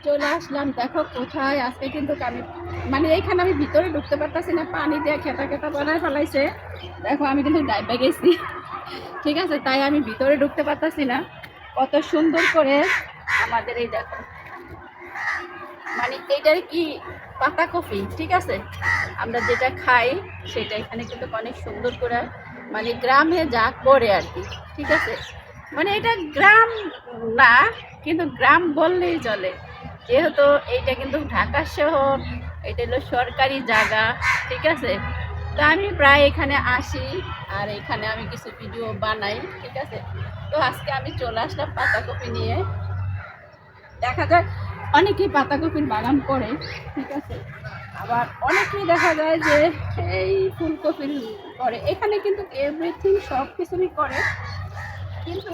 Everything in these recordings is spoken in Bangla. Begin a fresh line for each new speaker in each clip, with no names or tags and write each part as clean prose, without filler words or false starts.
চলে আসলাম, দেখো কোথায়। আজকে কিন্তু আমি মানে এইখানে আমি ভিতরে ঢুকতে পারতেছি না, পানি দিয়ে খেতা খেতা বানায় ফেলাইছে। দেখো আমি কিন্তু ডাইবে গেছি, ঠিক আছে, তাই আমি ভিতরে ঢুকতে পারতেছি না। কত সুন্দর করে আমাদের এই দেখো, মানে এইটার কি পাতাকপি, ঠিক আছে, আমরা যেটা খাই সেটা এখানে কিন্তু অনেক সুন্দর করে, মানে গ্রামে যা করে আর কি, ঠিক আছে। মানে এটা গ্রাম না, কিন্তু গ্রাম বললেই চলে, যেহেতু এইটা কিন্তু ঢাকা শহর, এটা হলো সরকারি জায়গা, ঠিক আছে। তো আমি প্রায় এখানে আসি আর এখানে আমি কিছু ভিডিও বানাই, ঠিক আছে। তো আজকে আমি চলে আসলাম পাতাকপি নিয়ে। দেখা যায় অনেকেই পাতাকপির বাগান করে, ঠিক আছে, আবার অনেকেই দেখা যায় যে এই ফুলকপির করে। এখানে কিন্তু এভরিথিং সব কিছুই করে, কিন্তু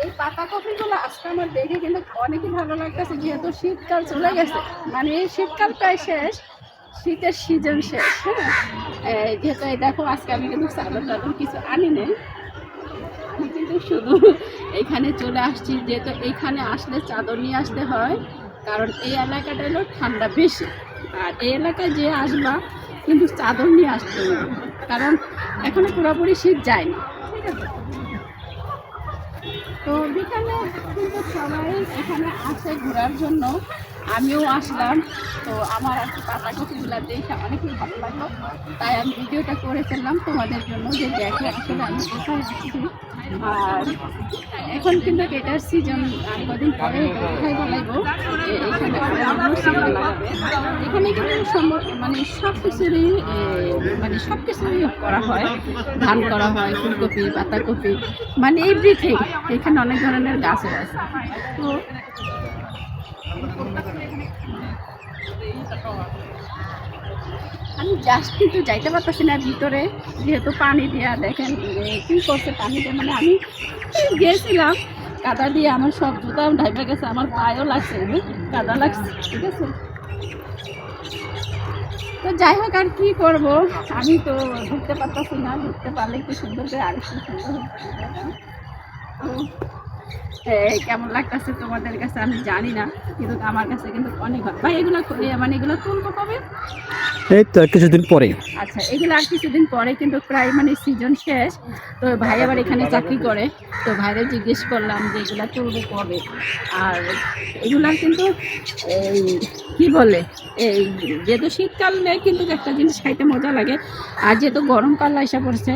এই পাতাকপিগুলো আজকে আমার দেখে কিন্তু অনেকই ভালো লাগতেছে, যেহেতু শীতকাল চলে গেছে, মানে শীতকাল প্রায় শেষ, শীতের সিজন শেষ। হ্যাঁ, যেহেতু এই দেখো আজকে আমি কিন্তু চাদর টাদর কিছু আনি নেই, আমি কিন্তু শুধু এইখানে চলে আসছি, যেহেতু এইখানে আসলে চাদর নিয়ে আসতে হয়, কারণ এই এলাকাটা হলো ঠান্ডা বেশি। আর এই এলাকায় যে আসবা কিন্তু চাদর নিয়ে আসতে হবে, কারণ এখনো পুরোপুরি শীত যায়নি, ঠিক আছে। তো বিকালে কিন্তু সবাই এখানে আসে ঘোরার জন্য, আমিও আসলাম। তো আমার আর কি পাতাকপিগুলো দেখে অনেকই ভালো লাগলো, তাই আমি ভিডিওটা করে ফেললাম তোমাদের জন্য, যে দেখো আসলে আমি কোথায় আসছি। আর এখন কিন্তু এটার সিজন, আর কদিন পরে কোথায় বলাইবো, এখানে অন্য সিজন লাগাবে। এখানে কিন্তু মানে সব কিছুরই মানে সব কিছুই করা হয়, ধান করা হয়, ফুলকপি, পাতাকপি, মানে এভরিথিং। এখানে অনেক ধরনের গাছও আছে। তো আমি জাস্ট কিন্তু যাইতে পারতেছি না ভিতরে, যেহেতু পানি দিয়া দেখেন কি করছে পানি দিয়ে, মানে আমি গিয়েছিলাম কাদা দিয়ে, আমার সব জুতা ঢাইবে গেছে, আমার পায়েও লাগছে, কাদা লাগছে, ঠিক আছে। তো যাই হোক, আর কি করবো, আমি তো ঢুকতে পারতেছি না, ঢুকতে পারলে একটু সুন্দর করে আরেকটু সুন্দর হতো। কেমন লাগতেছে তোমাদের কাছে আমি জানি না, কিন্তু আমার কাছে কিন্তু অনেক ভালো। ভাই এগুলো মানে এগুলো তুলবো কবে?
এই তো আর কিছুদিন পরে।
আচ্ছা, এগুলো আর কিছুদিন পরে, কিন্তু প্রায় মানে সিজন শেষ। তো ভাই আবার এখানে চাকরি করে, তো ভাইরে জিজ্ঞেস করলাম যে এগুলা তুলবো কবে। আর এগুলার কিন্তু এই কি বলে, এই যেহেতু শীতকালে কিন্তু একটা জিনিস খাইতে মজা লাগে, আর যেহেতু গরমকাল এসে পড়ছে,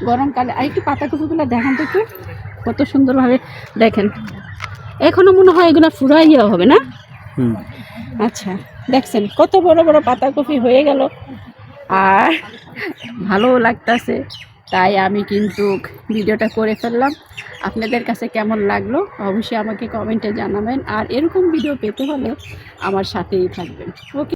গরমকালে আর একটু পাতাকপিগুলো দেখান তো একটু, কত সুন্দরভাবে দেখেন। এখনো মনে হয় এগুলো ফুরাইয়া হবে না? আচ্ছা, দেখছেন কত বড় বড় পাতাকপি হয়ে গেল, আর ভালোও লাগতেছে, তাই আমি কিন্তু ভিডিওটা করে ফেললাম। আপনাদের কাছে কেমন লাগলো অবশ্যই আমাকে কমেন্টে জানাবেন, আর এরকম ভিডিও পেতে হলে আমার সাথেই থাকবেন। ওকে।